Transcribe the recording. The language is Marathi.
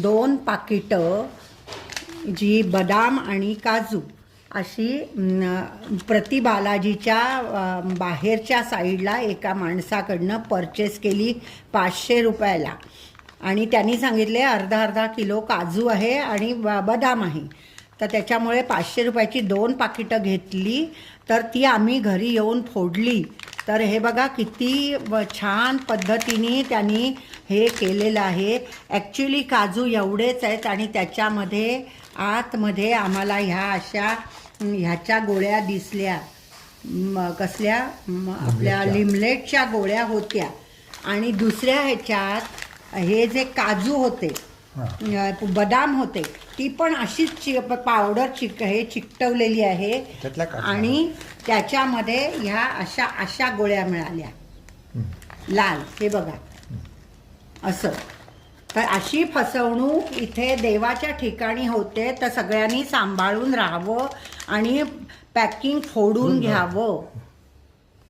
2 पाकिटं जी बदाम आणि काजू अशी प्रति बालाजीच्या बाहेरच्या साईडला एका माणसाकडनं परचेस केली 500 रुपयाला. आणि त्यांनी सांगितले अर्धा किलो काजू आहे आणि बदाम आहे. तर त्याच्यामुळे 500 रुपयाची 2 पाकिटं घेतली. तर ती आम्ही घरी येऊन फोडली. तर हे बघा किती छान पद्धतीने त्यांनी हे केलेलं आहे. ॲक्च्युली काजू एवढेच आहेत आणि त्याच्यामध्ये आतमध्ये आम्हाला ह्याच्या गोळ्या दिसल्या. कसल्या आपल्या लिमलेटच्या गोळ्या होत्या. आणि दुसऱ्या ह्याच्यात हे जे काजू होते बदाम होते ती पण अशीच पावडर चिकटवलेली आहे. आणि त्याच्यामध्ये ह्या अशा गोळ्या मिळाल्या लाल. हे बघा असं. तर अशी फसवणूक इथे देवाच्या ठिकाणी होते. तर सगळ्यांनी सांभाळून राहावं आणि पॅकिंग फोडून घ्यावं.